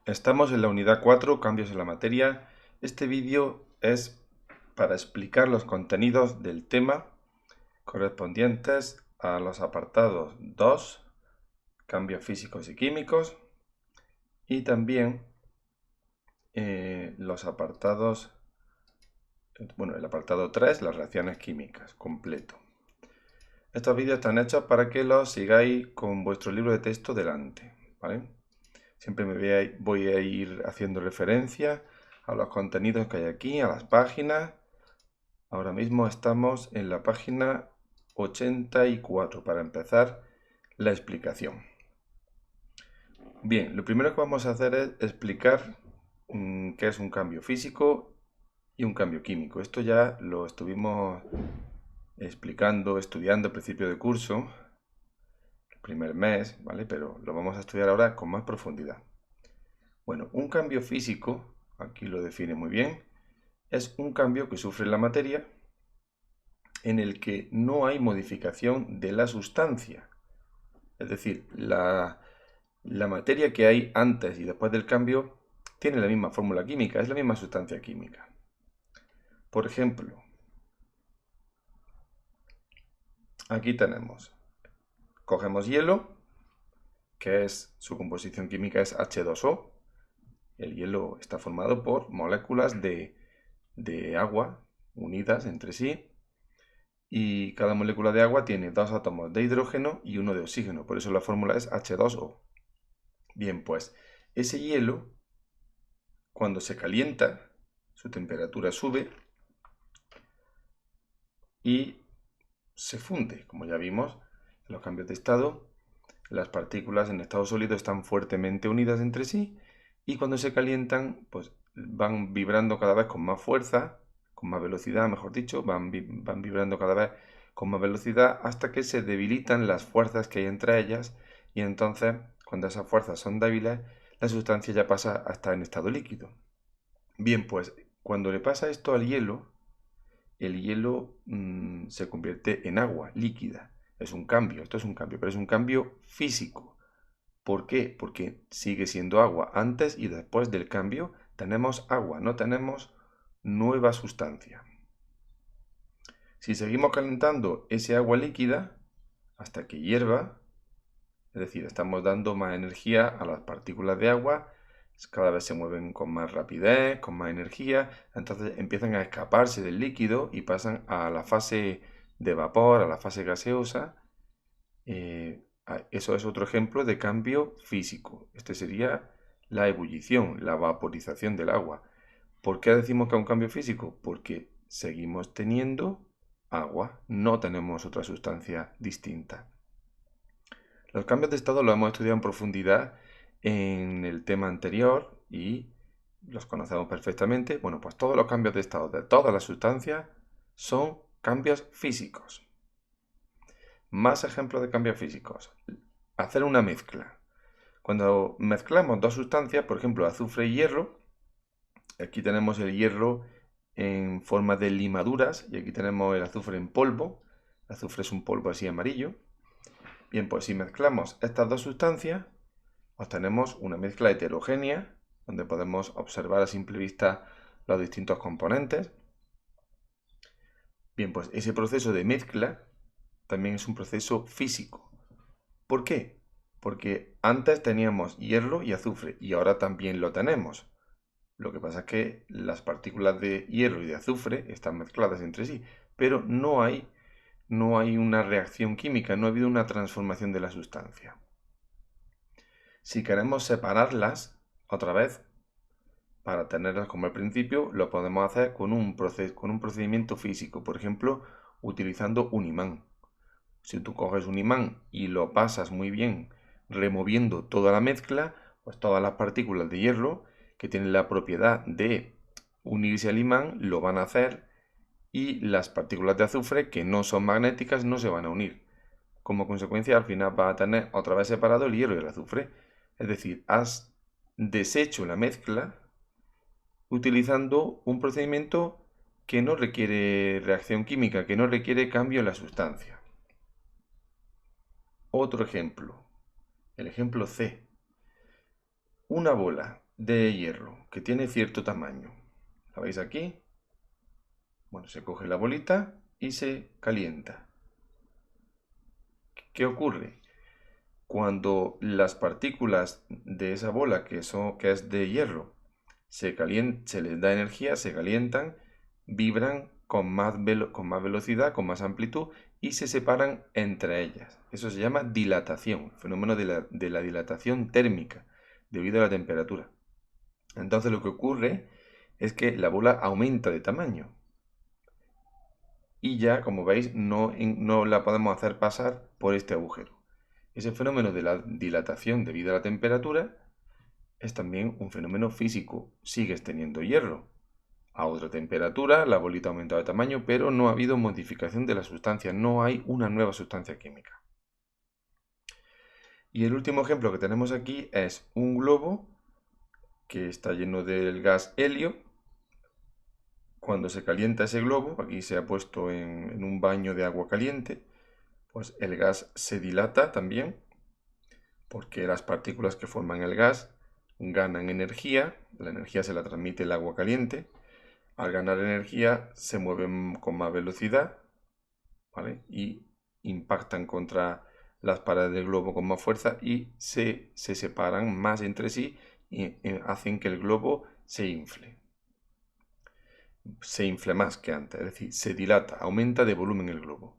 Estamos en la unidad 4, cambios en la materia. Este vídeo es para explicar los contenidos del tema correspondientes a los apartados 2, cambios físicos y químicos, y también los apartados, el apartado 3, las reacciones químicas, completo. Estos vídeos están hechos para que los sigáis con vuestro libro de texto delante, ¿vale? Siempre voy a ir haciendo referencia a los contenidos que hay aquí, a las páginas. Ahora mismo estamos en la página 84 para empezar la explicación. Bien, lo primero que vamos a hacer es explicar qué es un cambio físico y un cambio químico. Esto ya lo estuvimos estudiando al principio de curso, el primer mes, ¿vale? Pero lo vamos a estudiar ahora con más profundidad. Bueno, un cambio físico, aquí lo define muy bien, es un cambio que sufre la materia en el que no hay modificación de la sustancia. Es decir, la materia que hay antes y después del cambio tiene la misma fórmula química, es la misma sustancia química. Por ejemplo, aquí cogemos hielo, que es su composición química es H2O. El hielo está formado por moléculas de agua unidas entre sí, y cada molécula de agua tiene dos átomos de hidrógeno y uno de oxígeno, por eso la fórmula es H2O. Bien, pues ese hielo, cuando se calienta, su temperatura sube y se funde. Como ya vimos en los cambios de estado, las partículas en estado sólido están fuertemente unidas entre sí y cuando se calientan, pues van vibrando cada vez con más fuerza, con más velocidad, mejor dicho, van vibrando cada vez con más velocidad hasta que se debilitan las fuerzas que hay entre ellas y entonces, cuando esas fuerzas son débiles, la sustancia ya pasa a estar en estado líquido. Bien, pues cuando le pasa esto al hielo, el hielo se convierte en agua líquida. Es un cambio, esto es un cambio, pero es un cambio físico. ¿Por qué? Porque sigue siendo agua. Antes y después del cambio tenemos agua, no tenemos nueva sustancia. Si seguimos calentando ese agua líquida hasta que hierva, es decir, estamos dando más energía a las partículas de agua, cada vez se mueven con más rapidez, con más energía, entonces empiezan a escaparse del líquido y pasan a la fase de vapor, a la fase gaseosa. Eso es otro ejemplo de cambio físico. Este sería la ebullición, la vaporización del agua. ¿Por qué decimos que es un cambio físico? Porque seguimos teniendo agua, no tenemos otra sustancia distinta. Los cambios de estado los hemos estudiado en profundidad en el tema anterior y los conocemos perfectamente. Bueno, pues todos los cambios de estado de todas las sustancias son cambios físicos. Más ejemplos de cambios físicos. Hacer una mezcla. Cuando mezclamos dos sustancias, por ejemplo, azufre y hierro, aquí tenemos el hierro en forma de limaduras y aquí tenemos el azufre en polvo. El azufre es un polvo así amarillo. Bien, pues si mezclamos estas dos sustancias, obtenemos una mezcla heterogénea, donde podemos observar a simple vista los distintos componentes. Bien, pues ese proceso de mezcla también es un proceso físico. ¿Por qué? Porque antes teníamos hierro y azufre y ahora también lo tenemos. Lo que pasa es que las partículas de hierro y de azufre están mezcladas entre sí, pero no hay una reacción química, no ha habido una transformación de la sustancia. Si queremos separarlas otra vez, para tenerlas como al principio, lo podemos hacer con un procedimiento físico, por ejemplo, utilizando un imán. Si tú coges un imán y lo pasas muy bien removiendo toda la mezcla, pues todas las partículas de hierro que tienen la propiedad de unirse al imán lo van a hacer y las partículas de azufre que no son magnéticas no se van a unir. Como consecuencia, al final vas a tener otra vez separado el hierro y el azufre. Es decir, has deshecho la mezcla utilizando un procedimiento que no requiere reacción química, que no requiere cambio en la sustancia. Otro ejemplo, el ejemplo C. Una bola de hierro que tiene cierto tamaño. ¿La veis aquí? Bueno, se coge la bolita y se calienta. ¿Qué ocurre? Cuando las partículas de esa bola que es de hierro se les da energía, se calientan, vibran con más velocidad, con más amplitud y se separan entre ellas. Eso se llama dilatación, fenómeno de la dilatación térmica debido a la temperatura. Entonces lo que ocurre es que la bola aumenta de tamaño y ya, como veis, no la podemos hacer pasar por este agujero. Ese fenómeno de la dilatación debido a la temperatura es también un fenómeno físico. Sigues teniendo hierro. A otra temperatura, la bolita ha aumentado de tamaño, pero no ha habido modificación de la sustancia. No hay una nueva sustancia química. Y el último ejemplo que tenemos aquí es un globo que está lleno del gas helio. Cuando se calienta ese globo, aquí se ha puesto en un baño de agua caliente, pues el gas se dilata también, porque las partículas que forman el gas ganan energía, la energía se la transmite el agua caliente, al ganar energía se mueven con más velocidad, ¿vale? Y impactan contra las paredes del globo con más fuerza y se separan más entre sí y hacen que el globo se infle. Se infle más que antes, es decir, se dilata, aumenta de volumen el globo.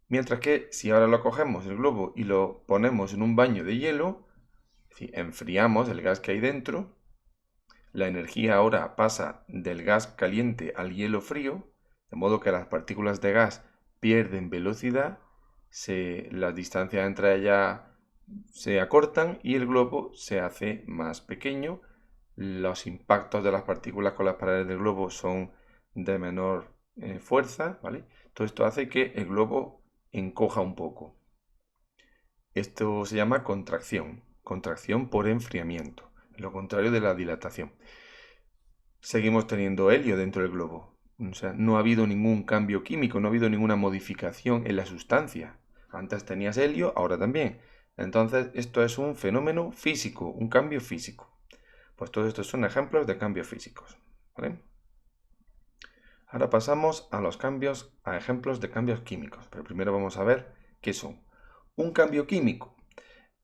Mientras que si ahora lo cogemos el globo y lo ponemos en un baño de hielo, es decir, enfriamos el gas que hay dentro, la energía ahora pasa del gas caliente al hielo frío, de modo que las partículas de gas pierden velocidad, las distancias entre ellas se acortan y el globo se hace más pequeño. Los impactos de las partículas con las paredes del globo son de menor fuerza, ¿vale? Todo esto hace que el globo encoja un poco. Esto se llama contracción por enfriamiento, lo contrario de la dilatación. Seguimos teniendo helio dentro del globo. O sea, no ha habido ningún cambio químico, no ha habido ninguna modificación en la sustancia. Antes tenías helio, ahora también. Entonces, esto es un fenómeno físico, un cambio físico. Pues todos estos son ejemplos de cambios físicos, ¿vale? Ahora pasamos a ejemplos de cambios químicos. Pero primero vamos a ver qué son. Un cambio químico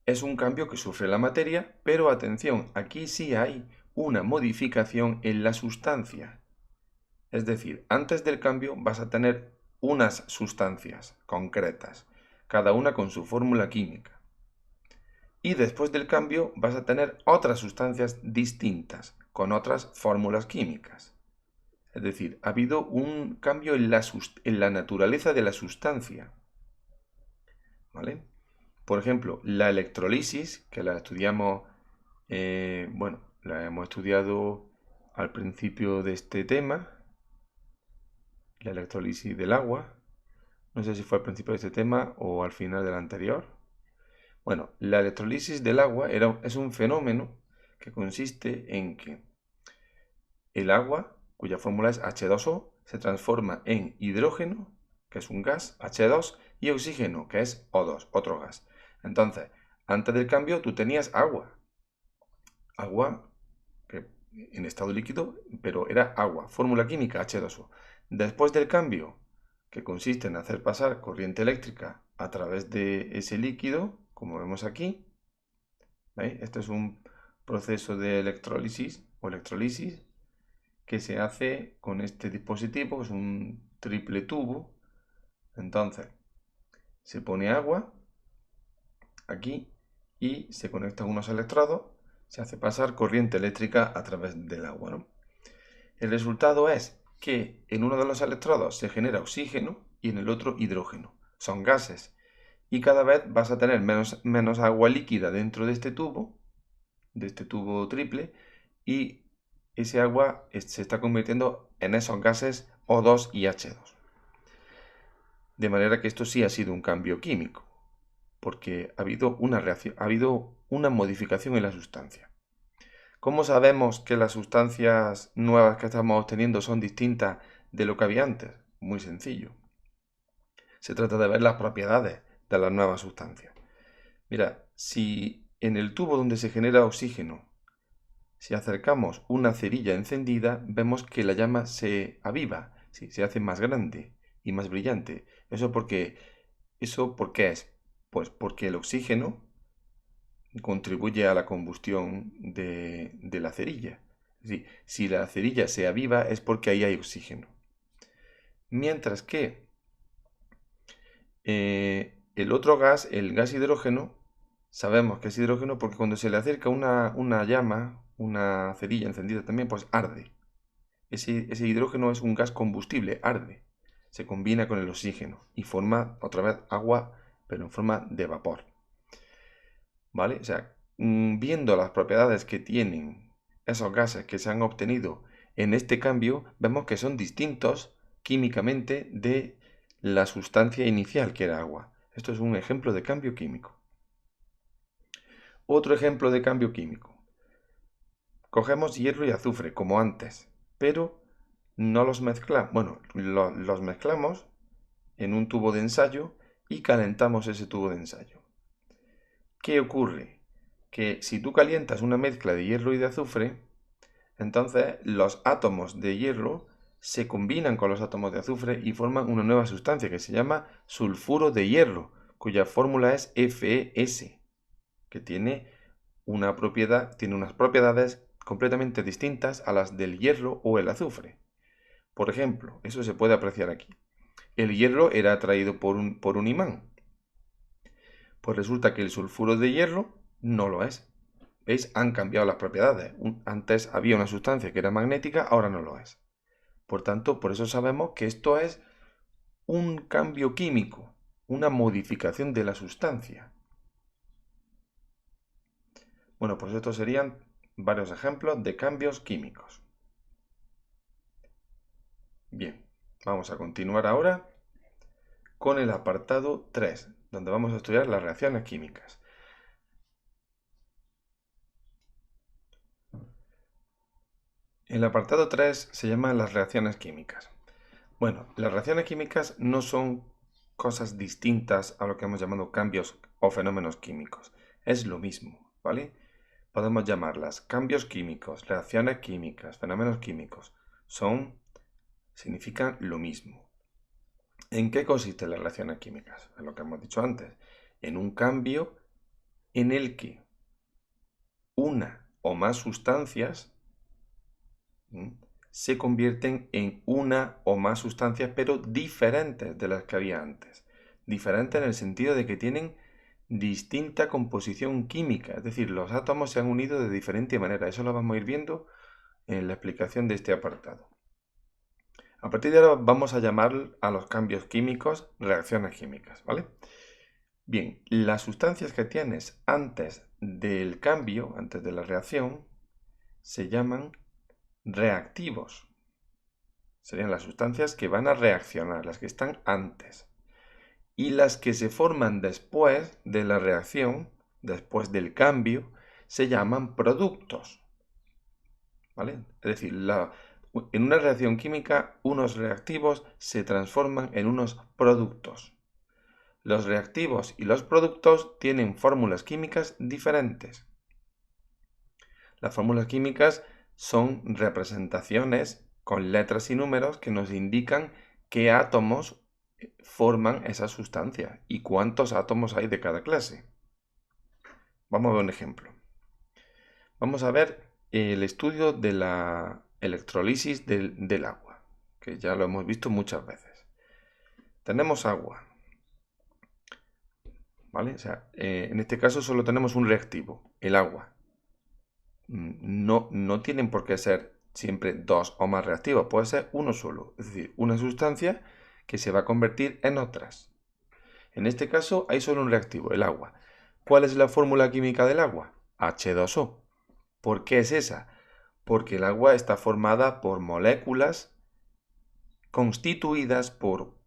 es un cambio que sufre la materia, pero atención, aquí sí hay una modificación en la sustancia. Es decir, antes del cambio vas a tener unas sustancias concretas, cada una con su fórmula química. Y después del cambio vas a tener otras sustancias distintas, con otras fórmulas químicas. Es decir, ha habido un cambio en la naturaleza de la sustancia. ¿Vale? Por ejemplo, la electrolisis, que la estudiamos, la hemos estudiado al principio de este tema, la electrolisis del agua. No sé si fue al principio de este tema o al final del anterior. Bueno, la electrolisis del agua es un fenómeno que consiste en que el agua, cuya fórmula es H2O, se transforma en hidrógeno, que es un gas, H2, y oxígeno, que es O2, otro gas. Entonces, antes del cambio tú tenías agua que en estado líquido, pero era agua, fórmula química H2O. Después del cambio, que consiste en hacer pasar corriente eléctrica a través de ese líquido, como vemos aquí, ¿veis? Este es un proceso de electrólisis o electrolisis que se hace con este dispositivo, que es un triple tubo. Entonces, se pone agua aquí y se conectan unos electrodos, se hace pasar corriente eléctrica a través del agua, ¿no? El resultado es que en uno de los electrodos se genera oxígeno y en el otro hidrógeno. Son gases. Y cada vez vas a tener menos agua líquida dentro de este tubo triple, y ese agua se está convirtiendo en esos gases O2 y H2. De manera que esto sí ha sido un cambio químico, porque ha habido una reacción, ha habido una modificación en la sustancia. ¿Cómo sabemos que las sustancias nuevas que estamos obteniendo son distintas de lo que había antes? Muy sencillo. Se trata de ver las propiedades de las nuevas sustancias. Mira, si en el tubo donde se genera oxígeno Si acercamos una cerilla encendida, vemos que la llama se aviva, sí, se hace más grande y más brillante. ¿Eso por qué es? Pues porque el oxígeno contribuye a la combustión de la cerilla. Es decir, si la cerilla se aviva es porque ahí hay oxígeno. Mientras que el otro gas, el gas hidrógeno, sabemos que es hidrógeno porque cuando se le acerca una llama, una cerilla encendida también, pues arde. Ese hidrógeno es un gas combustible, arde. Se combina con el oxígeno y forma otra vez agua, pero en forma de vapor. ¿Vale? O sea, viendo las propiedades que tienen esos gases que se han obtenido en este cambio, vemos que son distintos químicamente de la sustancia inicial, que era agua. Esto es un ejemplo de cambio químico. Otro ejemplo de cambio químico. Cogemos hierro y azufre, como antes, pero no los mezclamos. Bueno, los mezclamos en un tubo de ensayo y calentamos ese tubo de ensayo. ¿Qué ocurre? Que si tú calientas una mezcla de hierro y de azufre, entonces los átomos de hierro se combinan con los átomos de azufre y forman una nueva sustancia que se llama sulfuro de hierro, cuya fórmula es FeS, que tiene unas propiedades completamente distintas a las del hierro o el azufre. Por ejemplo, eso se puede apreciar aquí. El hierro era atraído por un imán. Pues resulta que el sulfuro de hierro no lo es. ¿Veis? Han cambiado las propiedades. Antes había una sustancia que era magnética, ahora no lo es. Por tanto, por eso sabemos que esto es un cambio químico, una modificación de la sustancia. Bueno, pues estos serían varios ejemplos de cambios químicos. Bien, vamos a continuar ahora con el apartado 3, donde vamos a estudiar las reacciones químicas. El apartado 3 se llama las reacciones químicas. Bueno, las reacciones químicas no son cosas distintas a lo que hemos llamado cambios o fenómenos químicos. Es lo mismo, ¿vale? Podemos llamarlas cambios químicos, reacciones químicas, fenómenos químicos. Significan lo mismo. ¿En qué consisten las reacciones químicas? Es lo que hemos dicho antes. En un cambio en el que una o más sustancias se convierten en una o más sustancias, pero diferentes de las que había antes. Diferentes en el sentido de que tienen distinta composición química, es decir, los átomos se han unido de diferente manera. Eso lo vamos a ir viendo en la explicación de este apartado. A partir de ahora vamos a llamar a los cambios químicos reacciones químicas, ¿vale? Bien, las sustancias que tienes antes del cambio, antes de la reacción, se llaman reactivos. Serían las sustancias que van a reaccionar, las que están antes. Y las que se forman después de la reacción, después del cambio, se llaman productos. ¿Vale? Es decir, en una reacción química, unos reactivos se transforman en unos productos. Los reactivos y los productos tienen fórmulas químicas diferentes. Las fórmulas químicas son representaciones con letras y números que nos indican qué átomos forman esa sustancia y cuántos átomos hay de cada clase. Vamos a ver un ejemplo. Vamos a ver el estudio de la electrolisis del agua, que ya lo hemos visto muchas veces. Tenemos agua, ¿vale? O sea, en este caso solo tenemos un reactivo, el agua. No tienen por qué ser siempre dos o más reactivos, puede ser uno solo, es decir, una sustancia que se va a convertir en otras. En este caso hay solo un reactivo, el agua. ¿Cuál es la fórmula química del agua? H2O. ¿Por qué es esa? Porque el agua está formada por moléculas constituidas por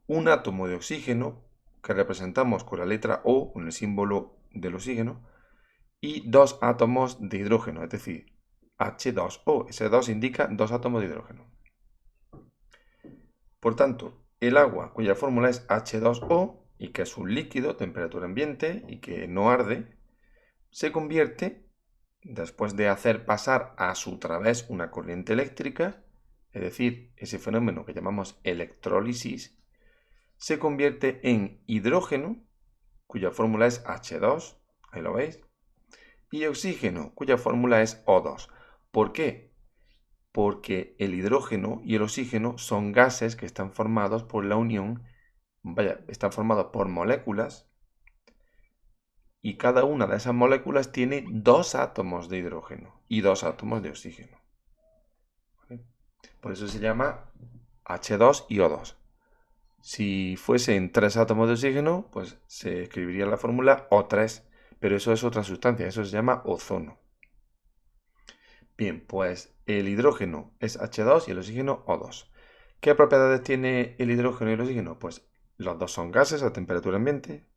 un átomo de oxígeno, que representamos con la letra O, con el símbolo del oxígeno, y dos átomos de hidrógeno, es decir, H2O. Ese 2 indica dos átomos de hidrógeno. Por tanto, el agua, cuya fórmula es H2O, y que es un líquido, temperatura ambiente, y que no arde, se convierte después de hacer pasar a su través una corriente eléctrica, es decir, ese fenómeno que llamamos electrólisis, se convierte en hidrógeno, cuya fórmula es H2, ahí lo veis, y oxígeno, cuya fórmula es O2. ¿Por qué? Porque el hidrógeno y el oxígeno son gases que están formados por la unión, están formados por moléculas, y cada una de esas moléculas tiene 2 átomos de hidrógeno y 2 átomos de oxígeno. ¿Vale? Por eso se llama H2 y O2. Si fuesen 3 átomos de oxígeno, pues se escribiría la fórmula O3, pero eso es otra sustancia, eso se llama ozono. Bien, pues el hidrógeno es H2 y el oxígeno O2. ¿Qué propiedades tiene el hidrógeno y el oxígeno? Pues los dos son gases a temperatura ambiente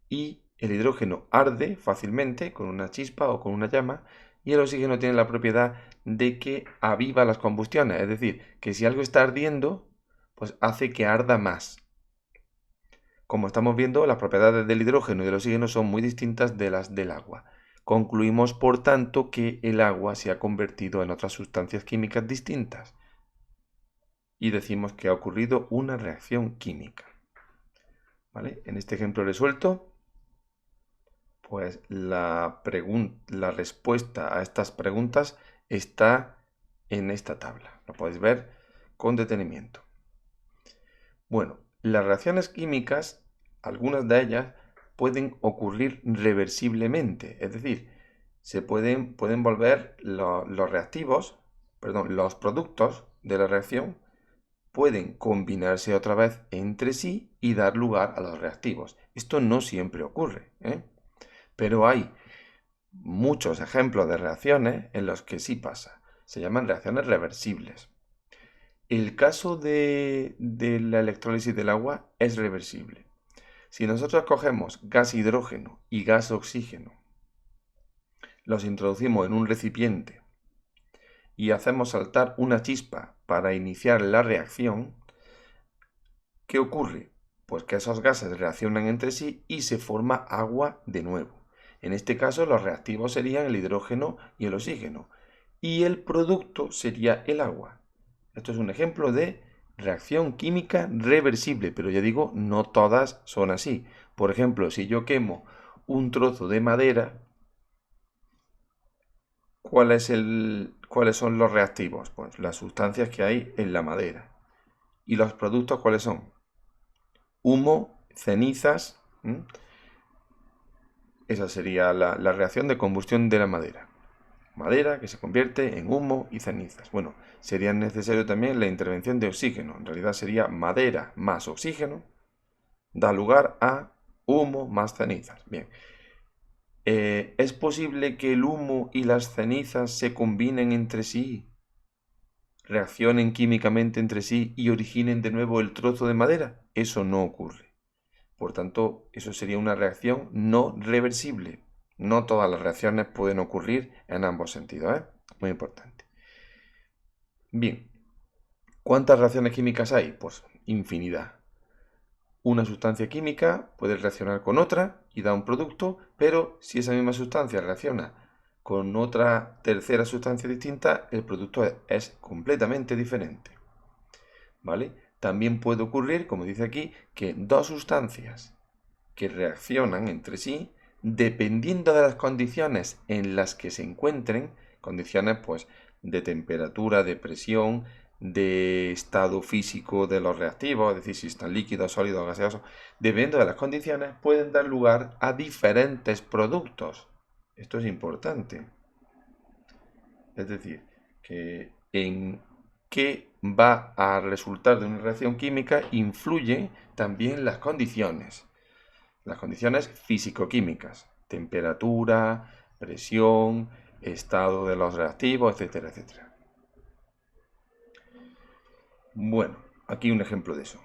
y el hidrógeno arde fácilmente con una chispa o con una llama y el oxígeno tiene la propiedad de que aviva las combustiones, es decir, que si algo está ardiendo, pues hace que arda más. Como estamos viendo, las propiedades del hidrógeno y del oxígeno son muy distintas de las del agua. Concluimos, por tanto, que el agua se ha convertido en otras sustancias químicas distintas. Y decimos que ha ocurrido una reacción química. ¿Vale? En este ejemplo resuelto, pues la respuesta a estas preguntas está en esta tabla. Lo podéis ver con detenimiento. Bueno, las reacciones químicas, algunas de ellas, pueden ocurrir reversiblemente, es decir, se pueden volver los reactivos, perdón, los productos de la reacción pueden combinarse otra vez entre sí y dar lugar a los reactivos. Esto no siempre ocurre, pero hay muchos ejemplos de reacciones en los que sí pasa. Se llaman reacciones reversibles. El caso de la electrólisis del agua es reversible. Si nosotros cogemos gas hidrógeno y gas oxígeno, los introducimos en un recipiente y hacemos saltar una chispa para iniciar la reacción, ¿qué ocurre? Pues que esos gases reaccionan entre sí y se forma agua de nuevo. En este caso los reactivos serían el hidrógeno y el oxígeno y el producto sería el agua. Esto es un ejemplo de reacción química reversible, pero ya digo, no todas son así. Por ejemplo, si yo quemo un trozo de madera, ¿cuáles son los reactivos? Pues las sustancias que hay en la madera. ¿Y los productos cuáles son? Humo, cenizas. Esa sería la reacción de combustión de la madera. Madera que se convierte en humo y cenizas. Bueno, sería necesario también la intervención de oxígeno. En realidad sería madera más oxígeno, da lugar a humo más cenizas. Bien, ¿es posible que el humo y las cenizas se combinen entre sí, reaccionen químicamente entre sí y originen de nuevo el trozo de madera? Eso no ocurre. Por tanto, eso sería una reacción no reversible. No todas las reacciones pueden ocurrir en ambos sentidos, Muy importante. Bien, ¿cuántas reacciones químicas hay? Pues infinidad. Una sustancia química puede reaccionar con otra y da un producto, pero si esa misma sustancia reacciona con otra tercera sustancia distinta, el producto es completamente diferente. ¿Vale? También puede ocurrir, como dice aquí, que dos sustancias que reaccionan entre sí, dependiendo de las condiciones en las que se encuentren, condiciones pues de temperatura, de presión, de estado físico de los reactivos, es decir, si están líquidos, sólidos, gaseosos, dependiendo de las condiciones, pueden dar lugar a diferentes productos. Esto es importante. Es decir, que en qué va a resultar de una reacción química influyen también las condiciones físico-químicas, temperatura, presión, estado de los reactivos, etcétera, etcétera. Bueno, aquí un ejemplo de eso.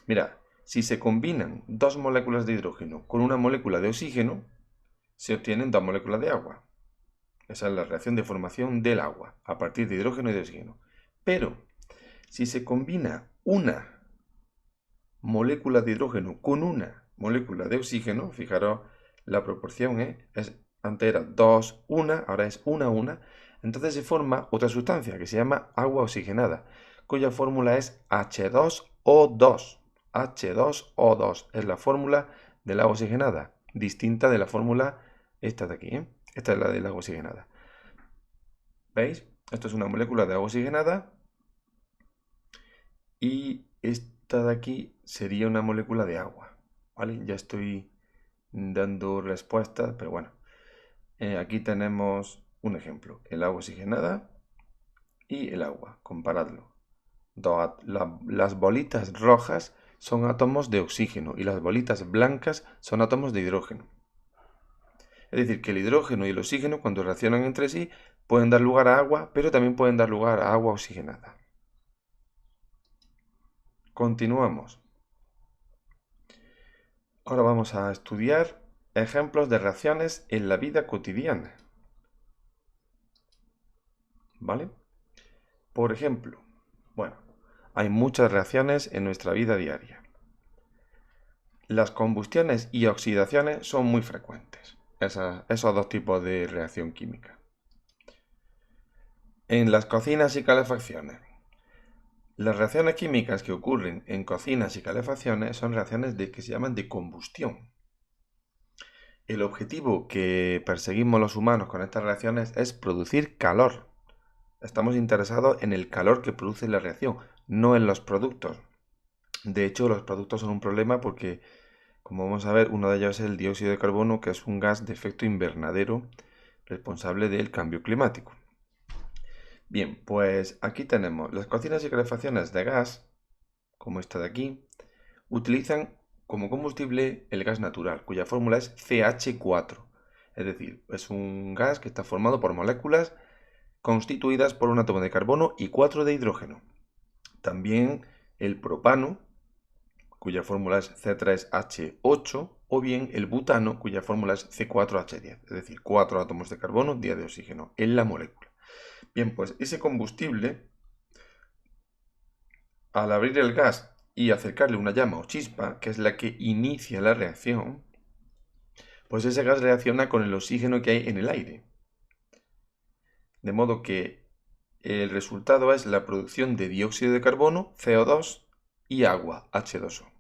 Mira, si se combinan dos moléculas de hidrógeno con una molécula de oxígeno, se obtienen dos moléculas de agua. Esa es la reacción de formación del agua, a partir de hidrógeno y de oxígeno. Pero, si se combina una molécula de hidrógeno con una molécula de oxígeno, fijaros, la proporción es Antes era 2, 1, ahora es 1, 1. Entonces se forma otra sustancia que se llama agua oxigenada, cuya fórmula es H2O2. H2O2 es la fórmula del agua oxigenada, distinta de la fórmula esta de aquí, ¿eh? Esta es la del agua oxigenada. ¿Veis? Esto es una molécula de agua oxigenada y esta de aquí sería una molécula de agua, ¿vale? Ya estoy dando respuestas, pero bueno. Aquí tenemos un ejemplo, el agua oxigenada y el agua, comparadlo. Las bolitas rojas son átomos de oxígeno y las bolitas blancas son átomos de hidrógeno. Es decir, que el hidrógeno y el oxígeno, cuando reaccionan entre sí, pueden dar lugar a agua, pero también pueden dar lugar a agua oxigenada. Continuamos. Ahora vamos a estudiar ejemplos de reacciones en la vida cotidiana. ¿Vale? Por ejemplo, bueno, hay muchas reacciones en nuestra vida diaria. Las combustiones y oxidaciones son muy frecuentes, esos dos tipos de reacción química. En las cocinas y calefacciones. Las reacciones químicas que ocurren en cocinas y calefacciones son reacciones que se llaman de combustión. El objetivo que perseguimos los humanos con estas reacciones es producir calor. Estamos interesados en el calor que produce la reacción, no en los productos. De hecho, los productos son un problema porque, como vamos a ver, uno de ellos es el dióxido de carbono, que es un gas de efecto invernadero responsable del cambio climático. Bien, pues aquí tenemos las cocinas y calefacciones de gas, como esta de aquí, utilizan como combustible el gas natural, cuya fórmula es CH4. Es decir, es un gas que está formado por moléculas constituidas por un átomo de carbono y 4 de hidrógeno. También el propano, cuya fórmula es C3H8, o bien el butano, cuya fórmula es C4H10, es decir, 4 átomos de carbono, 10 de oxígeno en la molécula. Bien, pues ese combustible, al abrir el gas y acercarle una llama o chispa, que es la que inicia la reacción, pues ese gas reacciona con el oxígeno que hay en el aire. De modo que el resultado es la producción de dióxido de carbono, CO2, y agua, H2O.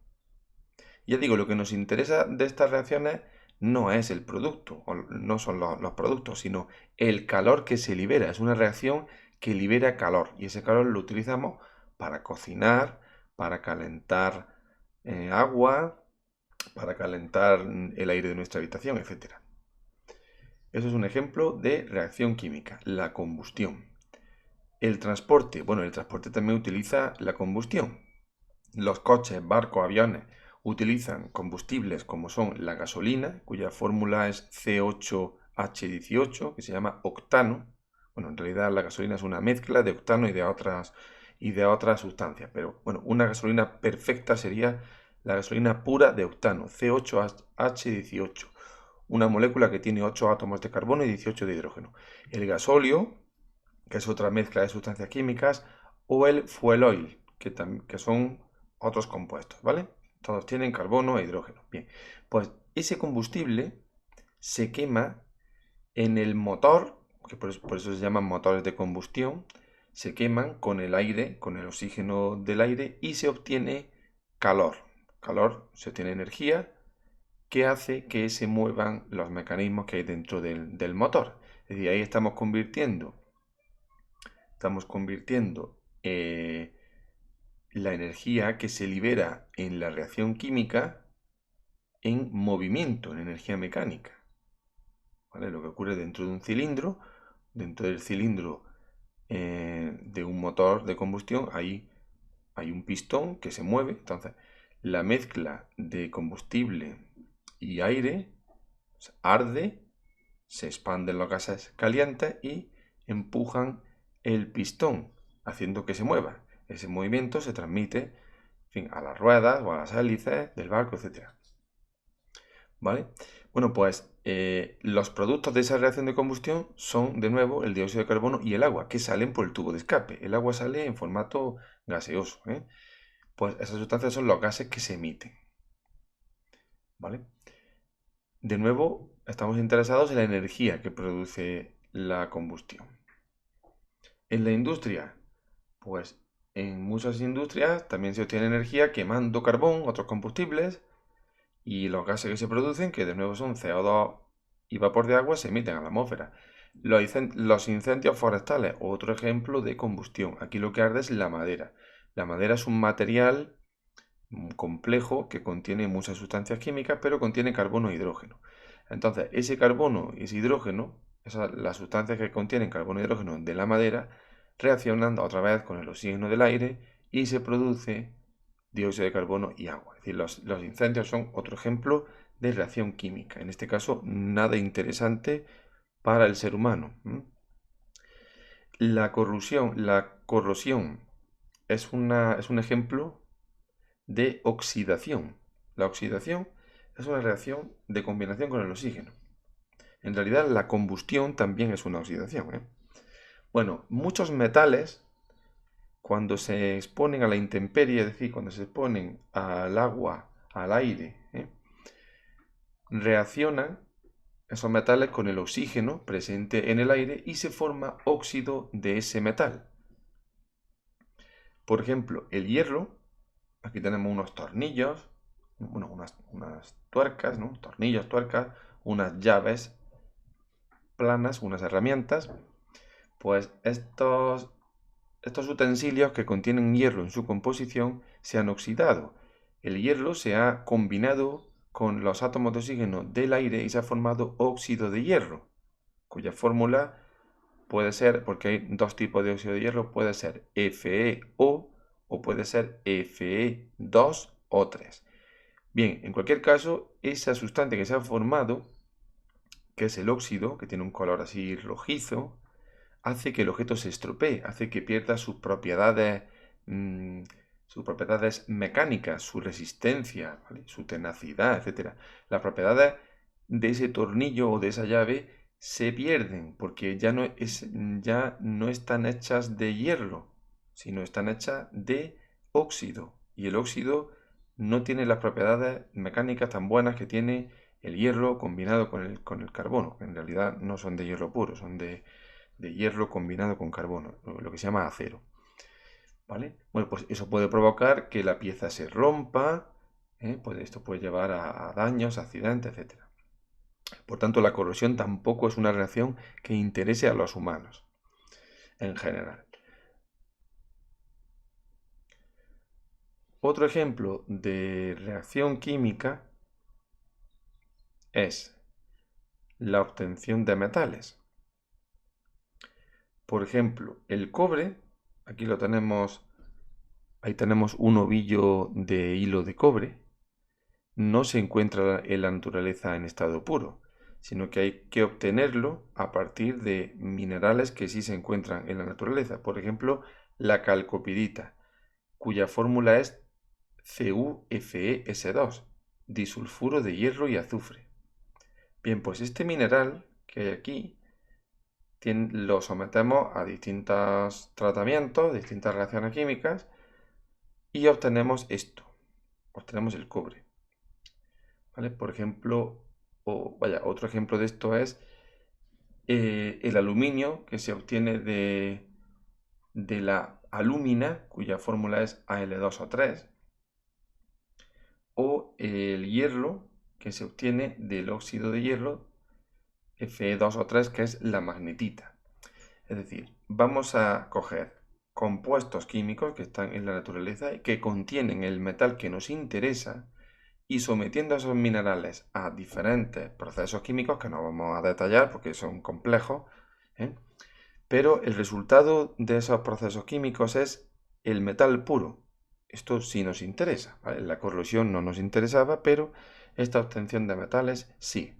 Ya digo, lo que nos interesa de estas reacciones no es el producto, o no son los productos, sino el calor que se libera. Es una reacción que libera calor y ese calor lo utilizamos para cocinar, para calentar agua, para calentar el aire de nuestra habitación, etc. Eso es un ejemplo de reacción química, la combustión. El transporte, bueno, el transporte también utiliza la combustión. Los coches, barcos, aviones utilizan combustibles como son la gasolina, cuya fórmula es C8H18, que se llama octano. Bueno, en realidad la gasolina es una mezcla de octano y de otras sustancias, pero bueno, una gasolina perfecta sería la gasolina pura de octano, C8H18, una molécula que tiene 8 átomos de carbono y 18 de hidrógeno. El gasóleo, que es otra mezcla de sustancias químicas, o el fuel oil, que son otros compuestos, ¿vale? Todos tienen carbono e hidrógeno. Bien, pues ese combustible se quema en el motor, que por eso se llaman motores de combustión, se queman con el aire, con el oxígeno del aire y se obtiene calor. Calor, se obtiene energía que hace que se muevan los mecanismos que hay dentro del motor. Es decir, ahí estamos convirtiendo la energía que se libera en la reacción química en movimiento, en energía mecánica. ¿Vale? Lo que ocurre dentro de un cilindro, dentro del cilindro de un motor de combustión, hay un pistón que se mueve. Entonces, la mezcla de combustible y aire arde, se expanden los gases calientes y empujan el pistón, haciendo que se mueva. Ese movimiento se transmite, en fin, a las ruedas o a las hélices del barco, etc. ¿Vale? Bueno, pues los productos de esa reacción de combustión son, de nuevo, el dióxido de carbono y el agua, que salen por el tubo de escape. El agua sale en formato gaseoso, ¿eh? Pues esas sustancias son los gases que se emiten. ¿Vale? De nuevo, estamos interesados en la energía que produce la combustión. En la industria, pues en muchas industrias también se obtiene energía quemando carbón, otros combustibles, y los gases que se producen, que de nuevo son CO2 y vapor de agua, se emiten a la atmósfera. Los incendios forestales, otro ejemplo de combustión. Aquí lo que arde es la madera. La madera es un material complejo que contiene muchas sustancias químicas, pero contiene carbono e hidrógeno. Entonces, ese carbono y ese hidrógeno, las sustancias que contienen carbono e hidrógeno de la madera, reaccionan otra vez con el oxígeno del aire y se produce dióxido de carbono y agua. Es decir, los incendios son otro ejemplo de reacción química. En este caso, nada interesante para el ser humano. La corrosión es un ejemplo de oxidación. La oxidación es una reacción de combinación con el oxígeno. En realidad, la combustión también es una oxidación, ¿eh? Bueno, muchos metales, cuando se exponen a la intemperie, es decir, cuando se exponen al agua, al aire, reaccionan esos metales con el oxígeno presente en el aire y se forma óxido de ese metal. Por ejemplo, el hierro, aquí tenemos unos tornillos, bueno, unas tuercas, ¿no? Tornillos, tuercas, unas llaves planas, unas herramientas. Pues estos utensilios que contienen hierro en su composición se han oxidado. El hierro se ha combinado con los átomos de oxígeno del aire y se ha formado óxido de hierro, cuya fórmula puede ser, porque hay dos tipos de óxido de hierro, puede ser FeO o puede ser Fe2O3. Bien, en cualquier caso, esa sustancia que se ha formado, que es el óxido, que tiene un color así rojizo, hace que el objeto se estropee, hace que pierda sus propiedades mecánicas, su resistencia, ¿vale? Su tenacidad, etc. Las propiedades de ese tornillo o de esa llave se pierden porque ya no están hechas de hierro, sino están hechas de óxido. Y el óxido no tiene las propiedades mecánicas tan buenas que tiene el hierro combinado con el carbono. En realidad no son de hierro puro, son de hierro combinado con carbono, lo que se llama acero. ¿Vale? Bueno, pues eso puede provocar que la pieza se rompa, pues esto puede llevar a daños, accidentes, etc. Por tanto, la corrosión tampoco es una reacción que interese a los humanos, en general. Otro ejemplo de reacción química es la obtención de metales. Por ejemplo, el cobre, aquí lo tenemos, ahí tenemos un ovillo de hilo de cobre, no se encuentra en la naturaleza en estado puro, sino que hay que obtenerlo a partir de minerales que sí se encuentran en la naturaleza. Por ejemplo, la calcopirita, cuya fórmula es CuFeS2, disulfuro de hierro y azufre. Bien, pues este mineral que hay aquí lo sometemos a distintos tratamientos, distintas reacciones químicas y obtenemos esto, obtenemos el cobre. ¿Vale? Por ejemplo, otro ejemplo de esto es el aluminio que se obtiene de la alúmina, cuya fórmula es Al2O3, o el hierro que se obtiene del óxido de hierro Fe2O3, que es la magnetita. Es decir, vamos a coger compuestos químicos que están en la naturaleza y que contienen el metal que nos interesa y sometiendo esos minerales a diferentes procesos químicos que no vamos a detallar porque son complejos, pero el resultado de esos procesos químicos es el metal puro. Esto sí nos interesa, ¿vale? La corrosión no nos interesaba, pero esta obtención de metales sí.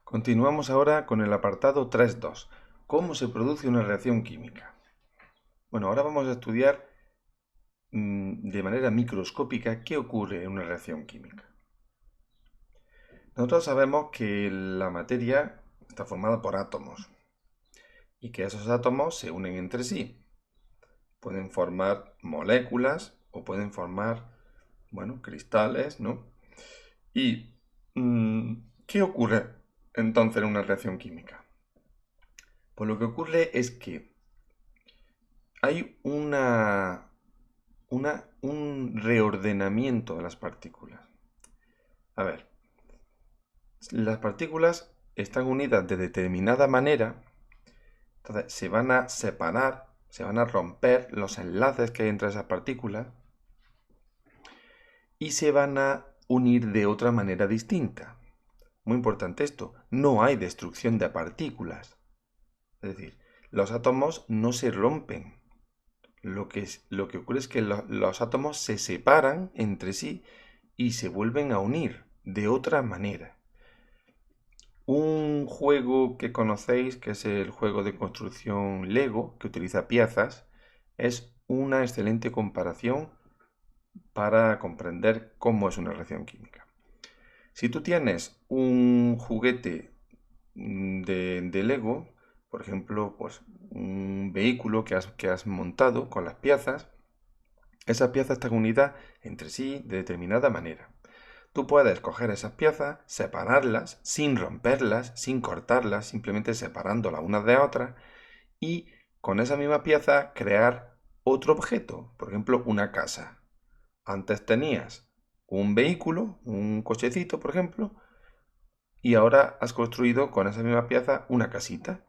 Continuamos ahora con el apartado 3.2. ¿Cómo se produce una reacción química? Bueno, ahora vamos a estudiar de manera microscópica qué ocurre en una reacción química. Nosotros sabemos que la materia está formada por átomos y que esos átomos se unen entre sí. Pueden formar moléculas o pueden formar, bueno, cristales, ¿no? ¿Y qué ocurre entonces en una reacción química? Pues lo que ocurre es que hay un reordenamiento de las partículas. A ver, las partículas están unidas de determinada manera, entonces se van a separar, se van a romper los enlaces que hay entre esas partículas y se van a unir de otra manera distinta. Muy importante esto, no hay destrucción de partículas. Es decir, los átomos no se rompen. Lo que ocurre es que los átomos se separan entre sí y se vuelven a unir de otra manera. Un juego que conocéis, que es el juego de construcción Lego, que utiliza piezas, es una excelente comparación para comprender cómo es una reacción química. Si tú tienes un juguete de Lego, por ejemplo, pues un vehículo que has montado con las piezas, esas piezas están unidas entre sí de determinada manera. Tú puedes coger esas piezas, separarlas, sin romperlas, sin cortarlas, simplemente separándolas unas de otras, y con esa misma pieza crear otro objeto, por ejemplo, una casa. Antes tenías un vehículo, un cochecito, por ejemplo, y ahora has construido con esa misma pieza una casita.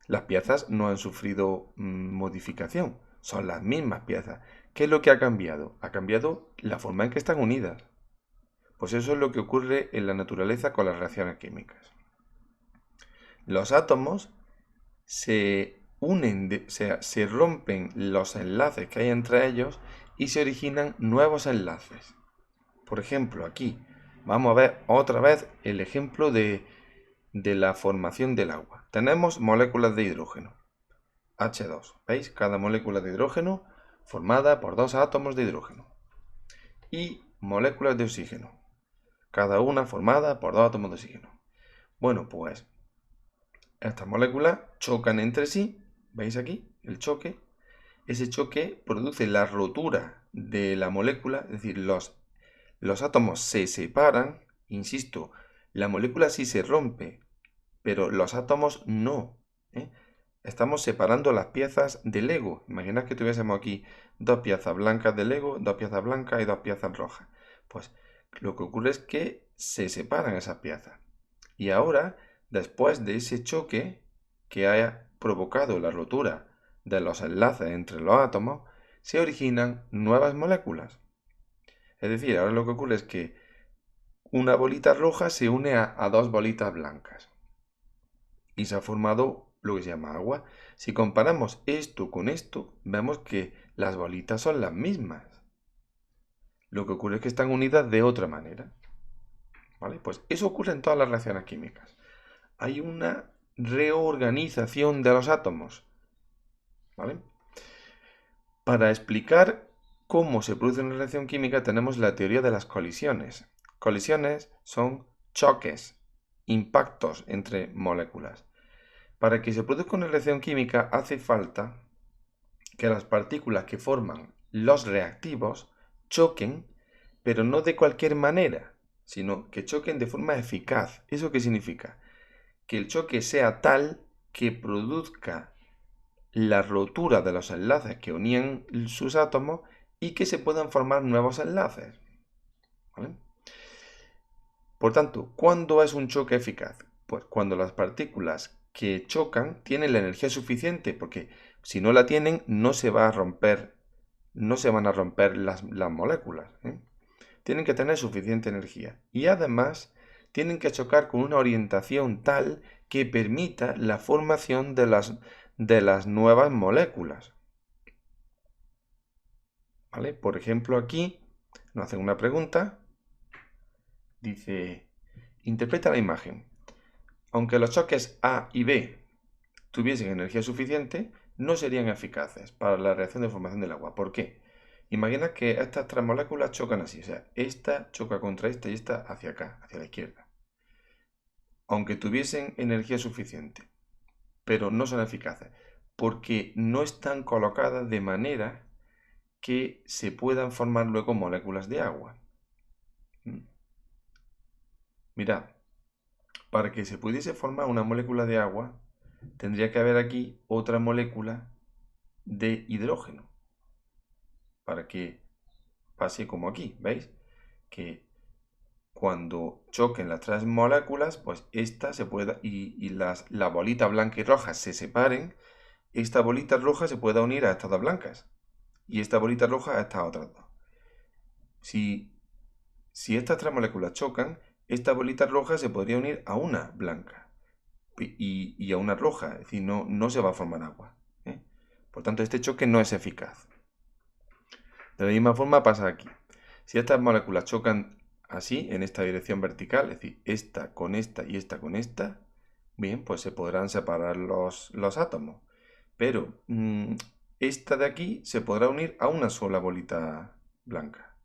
Las piezas no han sufrido modificación, son las mismas piezas. ¿Qué es lo que ha cambiado? Ha cambiado la forma en que están unidas. Pues eso es lo que ocurre en la naturaleza con las reacciones químicas. Los átomos se unen, se rompen los enlaces que hay entre ellos y se originan nuevos enlaces. Por ejemplo, aquí vamos a ver otra vez el ejemplo de la formación del agua. Tenemos moléculas de hidrógeno, H2. ¿Veis? Cada molécula de hidrógeno formada por dos átomos de hidrógeno. Y moléculas de oxígeno, cada una formada por dos átomos de oxígeno. Bueno, pues estas moléculas chocan entre sí. ¿Veis aquí el choque? Ese choque produce la rotura de la molécula, es decir, los átomos se separan. Insisto, la molécula sí se rompe, pero los átomos no. ¿eh? Estamos separando las piezas de Lego. Imaginad que tuviésemos aquí dos piezas blancas de Lego, dos piezas blancas y dos piezas rojas. Pues lo que ocurre es que se separan esas piezas. Y ahora, después de ese choque que haya provocado la rotura de los enlaces entre los átomos, se originan nuevas moléculas. Es decir, ahora lo que ocurre es que una bolita roja se une a dos bolitas blancas y se ha formado lo que se llama agua. Si comparamos esto con esto, vemos que las bolitas son las mismas. Lo que ocurre es que están unidas de otra manera. ¿Vale? Pues eso ocurre en todas las reacciones químicas. Hay una reorganización de los átomos. ¿Vale? Para explicar cómo se produce una reacción química tenemos la teoría de las colisiones. Colisiones son choques, impactos entre moléculas. Para que se produzca una reacción química hace falta que las partículas que forman los reactivos choquen, pero no de cualquier manera, sino que choquen de forma eficaz. ¿Eso qué significa? Que el choque sea tal que produzca la rotura de los enlaces que unían sus átomos y que se puedan formar nuevos enlaces. ¿Vale? Por tanto, ¿cuándo es un choque eficaz? Pues cuando las partículas que chocan tienen la energía suficiente, porque si no la tienen no se va a romper, no se van a romper las moléculas. Tienen que tener suficiente energía y además tienen que chocar con una orientación tal que permita la formación de las nuevas moléculas. ¿Vale? Por ejemplo, aquí nos hacen una pregunta. Dice, interpreta la imagen. Aunque los choques A y B tuviesen energía suficiente, no serían eficaces para la reacción de formación del agua. ¿Por qué? Imagina que estas tres moléculas chocan así, o sea, esta choca contra esta y esta hacia acá, hacia la izquierda. Aunque tuviesen energía suficiente, pero no son eficaces, porque no están colocadas de manera que se puedan formar luego moléculas de agua. Mirad, para que se pudiese formar una molécula de agua, tendría que haber aquí otra molécula de hidrógeno. Para que pase como aquí, ¿veis? Que cuando choquen las tres moléculas, pues esta se pueda, y la bolita blanca y roja se separen, esta bolita roja se pueda unir a estas dos blancas y esta bolita roja a estas otras dos. Si estas tres moléculas chocan, esta bolita roja se podría unir a una blanca y a una roja, es decir, no se va a formar agua, ¿eh? Por tanto, este choque no es eficaz. De la misma forma pasa aquí. Si estas moléculas chocan así, en esta dirección vertical, es decir, esta con esta y esta con esta, bien, pues se podrán separar los átomos. Pero esta de aquí se podrá unir a una sola bolita blanca,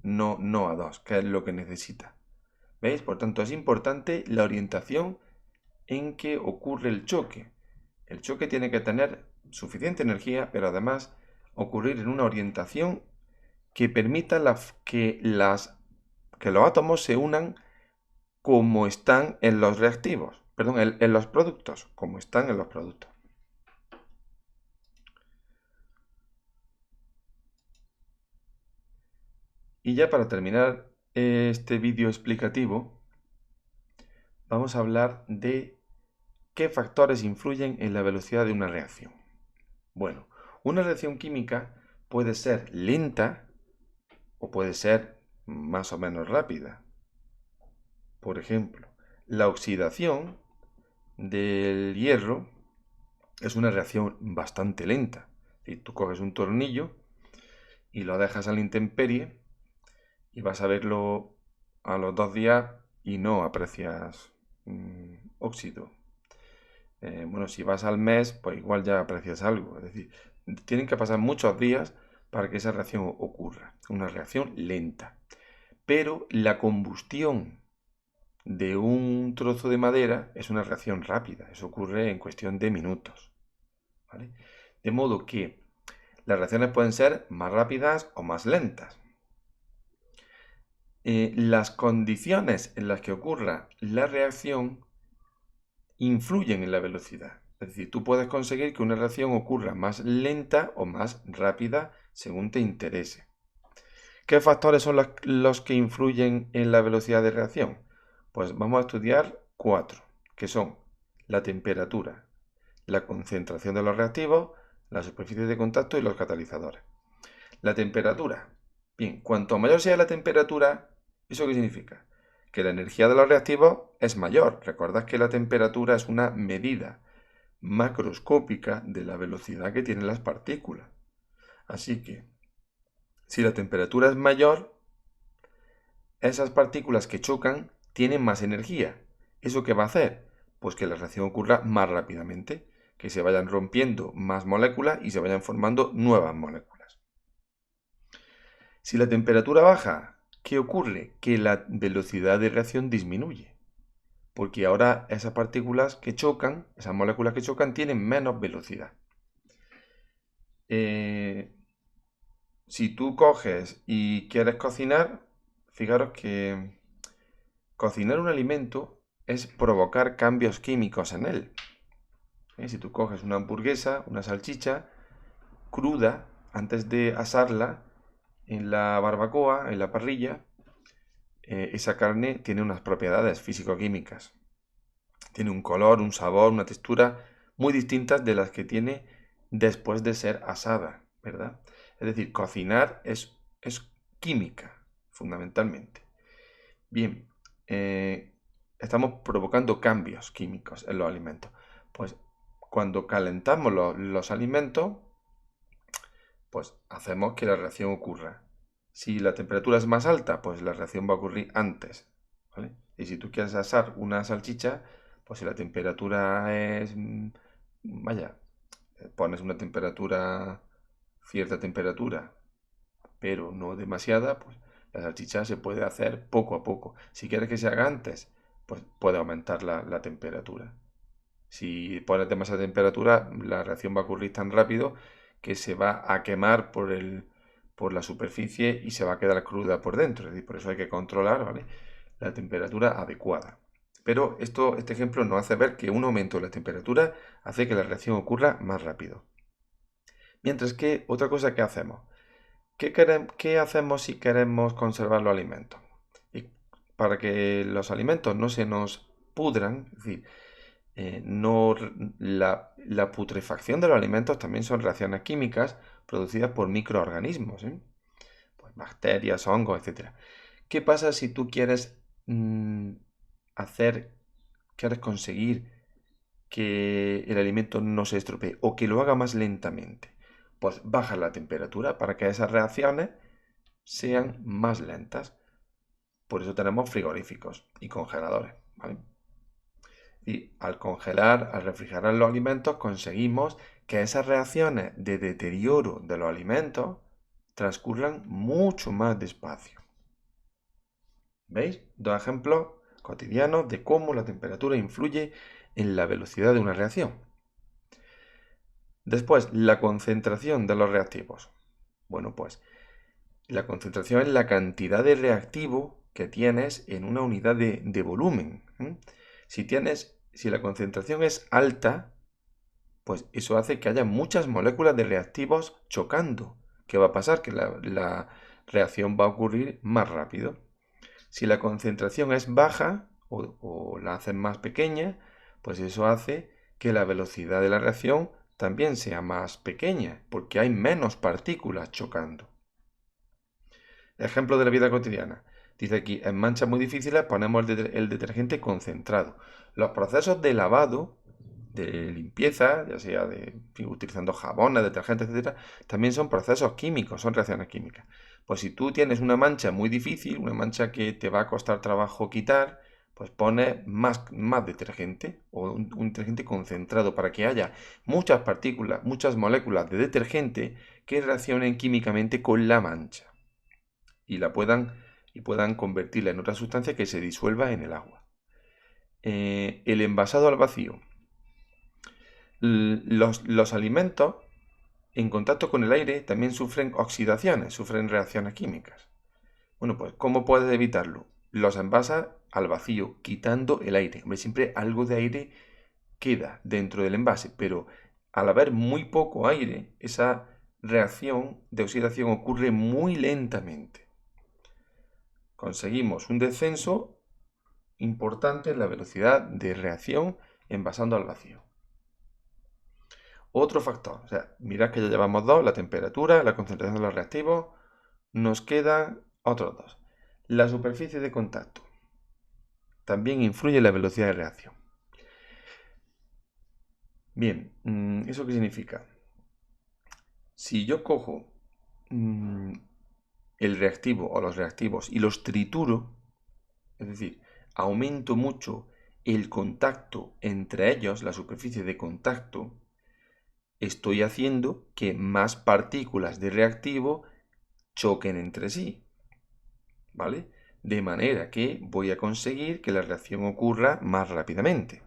no a dos, que es lo que necesita. ¿Veis? Por tanto, es importante la orientación en que ocurre el choque. El choque tiene que tener suficiente energía, pero además ocurrir en una orientación que permita que los átomos se unan como están en los reactivos, perdón, en los productos, como están en los productos. Y ya para terminar este vídeo explicativo, vamos a hablar de qué factores influyen en la velocidad de una reacción. Bueno, una reacción química puede ser lenta o puede ser más o menos rápida. Por ejemplo, la oxidación del hierro es una reacción bastante lenta. Si tú coges un tornillo y lo dejas a la intemperie y vas a verlo a los 2 días y no aprecias óxido. Bueno, si vas al mes, pues igual ya aprecias algo. Es decir, tienen que pasar muchos días para que esa reacción ocurra. Una reacción lenta. Pero la combustión de un trozo de madera es una reacción rápida. Eso ocurre en cuestión de minutos, ¿vale? De modo que las reacciones pueden ser más rápidas o más lentas. Las condiciones en las que ocurra la reacción influyen en la velocidad. Es decir, tú puedes conseguir que una reacción ocurra más lenta o más rápida según te interese. ¿Qué factores son los que influyen en la velocidad de reacción? Pues vamos a estudiar 4, que son la temperatura, la concentración de los reactivos, la superficie de contacto y los catalizadores. La temperatura. Bien, cuanto mayor sea la temperatura, ¿eso qué significa? Que la energía de los reactivos es mayor. Recordad que la temperatura es una medida macroscópica de la velocidad que tienen las partículas. Así que, si la temperatura es mayor, esas partículas que chocan tienen más energía. ¿Eso qué va a hacer? Pues que la reacción ocurra más rápidamente, que se vayan rompiendo más moléculas y se vayan formando nuevas moléculas. Si la temperatura baja, ¿qué ocurre? Que la velocidad de reacción disminuye. Porque ahora esas partículas que chocan, esas moléculas que chocan, tienen menos velocidad. Si tú coges y quieres cocinar, fijaros que cocinar un alimento es provocar cambios químicos en él. Si tú coges una hamburguesa, una salchicha cruda, antes de asarla en la barbacoa, en la parrilla, esa carne tiene unas propiedades físico-químicas. Tiene un color, un sabor, una textura muy distintas de las que tiene después de ser asada, ¿verdad? Es decir, cocinar es química, fundamentalmente. Bien, estamos provocando cambios químicos en los alimentos. Pues cuando calentamos los alimentos, pues hacemos que la reacción ocurra. Si la temperatura es más alta, pues la reacción va a ocurrir antes, ¿vale? Y si tú quieres asar una salchicha, pues si la temperatura es, vaya, pones una temperatura, cierta temperatura, pero no demasiada, pues la salchicha se puede hacer poco a poco. Si quieres que se haga antes, pues puede aumentar la temperatura. Si pones demasiada temperatura, la reacción va a ocurrir tan rápido que se va a quemar por la superficie y se va a quedar cruda por dentro. Es decir, por eso hay que controlar, ¿vale?, la temperatura adecuada. Pero este ejemplo nos hace ver que un aumento de la temperatura hace que la reacción ocurra más rápido. Mientras que otra cosa que hacemos, ¿qué hacemos si queremos conservar los alimentos? Y para que los alimentos no se nos pudran, es decir, la putrefacción de los alimentos también son reacciones químicas producidas por microorganismos, pues bacterias, hongos, etc. ¿Qué pasa si tú quieres quieres conseguir que el alimento no se estropee o que lo haga más lentamente? Pues baja la temperatura para que esas reacciones sean más lentas. Por eso tenemos frigoríficos y congeladores, ¿vale? Y al congelar, al refrigerar los alimentos, conseguimos que esas reacciones de deterioro de los alimentos transcurran mucho más despacio. ¿Veis? Dos ejemplos cotidianos de cómo la temperatura influye en la velocidad de una reacción. Después, la concentración de los reactivos. Bueno, pues la concentración es la cantidad de reactivo que tienes en una unidad de volumen. Si la concentración es alta, pues eso hace que haya muchas moléculas de reactivos chocando. ¿Qué va a pasar? Que la reacción va a ocurrir más rápido. Si la concentración es baja o la hacen más pequeña, pues eso hace que la velocidad de la reacción también sea más pequeña, porque hay menos partículas chocando. Ejemplo de la vida cotidiana. Dice aquí, en manchas muy difíciles ponemos el detergente concentrado. Los procesos de lavado, de limpieza, ya sea utilizando jabones, detergentes, etc., también son procesos químicos, son reacciones químicas. Pues si tú tienes una mancha muy difícil, una mancha que te va a costar trabajo quitar, pues pones más detergente o un detergente concentrado para que haya muchas partículas, muchas moléculas de detergente que reaccionen químicamente con la mancha y puedan convertirla en otra sustancia que se disuelva en el agua. El envasado al vacío. Los alimentos en contacto con el aire también sufren oxidaciones, sufren reacciones químicas. Bueno, pues ¿cómo puedes evitarlo? Los envasas al vacío, quitando el aire. Hombre, siempre algo de aire queda dentro del envase, pero al haber muy poco aire, esa reacción de oxidación ocurre muy lentamente. Conseguimos un descenso importante en la velocidad de reacción envasando al vacío. Otro factor, o sea, mirad que ya llevamos dos, la temperatura, la concentración de los reactivos, nos quedan otros dos. La superficie de contacto también influye en la velocidad de reacción. Bien, ¿eso qué significa? Si yo cojo el reactivo o los reactivos y los trituro, es decir, aumento mucho el contacto entre ellos, la superficie de contacto, estoy haciendo que más partículas de reactivo choquen entre sí, ¿vale? De manera que voy a conseguir que la reacción ocurra más rápidamente.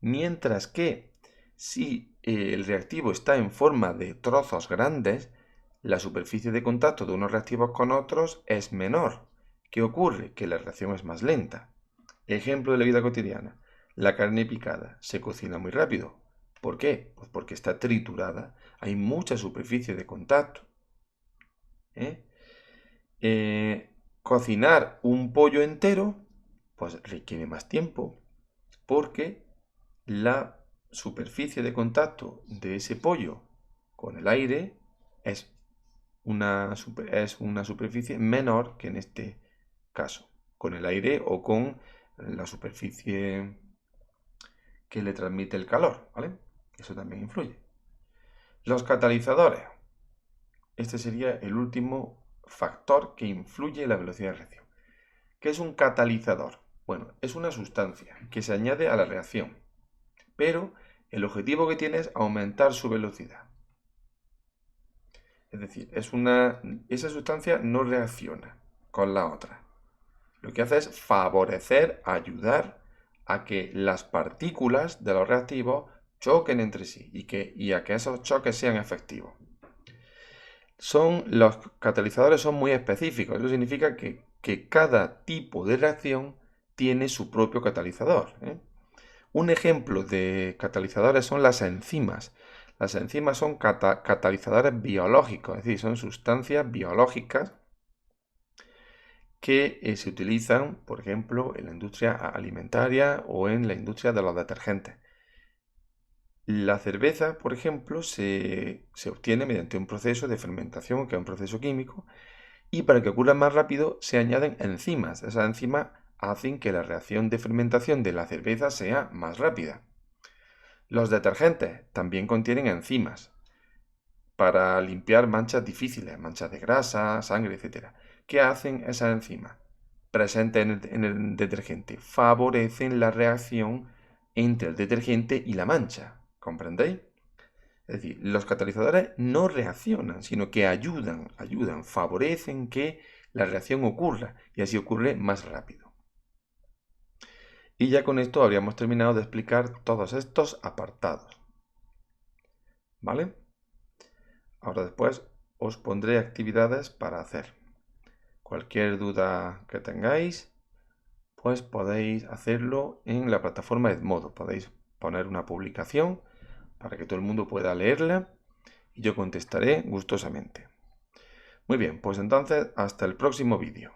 Mientras que si el reactivo está en forma de trozos grandes, la superficie de contacto de unos reactivos con otros es menor. ¿Qué ocurre? Que la reacción es más lenta. Ejemplo de la vida cotidiana. La carne picada se cocina muy rápido. ¿Por qué? Pues porque está triturada. Hay mucha superficie de contacto. Cocinar un pollo entero, pues requiere más tiempo. Porque la superficie de contacto de ese pollo con el aire es una superficie menor que en este caso, con el aire o con la superficie que le transmite el calor, ¿vale? Eso también influye. Los catalizadores. Este sería el último factor que influye en la velocidad de reacción. ¿Qué es un catalizador? Bueno, es una sustancia que se añade a la reacción, pero el objetivo que tiene es aumentar su velocidad. Es decir, esa sustancia no reacciona con la otra. Lo que hace es favorecer, ayudar a que las partículas de los reactivos choquen entre sí y a que esos choques sean efectivos. Los catalizadores son muy específicos. Eso significa que que cada tipo de reacción tiene su propio catalizador, ¿eh? Un ejemplo de catalizadores son las enzimas. Las enzimas son catalizadores biológicos, es decir, son sustancias biológicas que se utilizan, por ejemplo, en la industria alimentaria o en la industria de los detergentes. La cerveza, por ejemplo, se obtiene mediante un proceso de fermentación, que es un proceso químico, y para que ocurra más rápido se añaden enzimas. Esas enzimas hacen que la reacción de fermentación de la cerveza sea más rápida. Los detergentes también contienen enzimas para limpiar manchas difíciles, manchas de grasa, sangre, etc. ¿Qué hacen esas enzimas presentes en el detergente? Favorecen la reacción entre el detergente y la mancha. ¿Comprendéis? Es decir, los catalizadores no reaccionan, sino que ayudan, favorecen que la reacción ocurra y así ocurre más rápido. Y ya con esto habríamos terminado de explicar todos estos apartados. ¿Vale? Ahora después os pondré actividades para hacer. Cualquier duda que tengáis, pues podéis hacerlo en la plataforma Edmodo. Podéis poner una publicación para que todo el mundo pueda leerla y yo contestaré gustosamente. Muy bien, pues entonces hasta el próximo vídeo.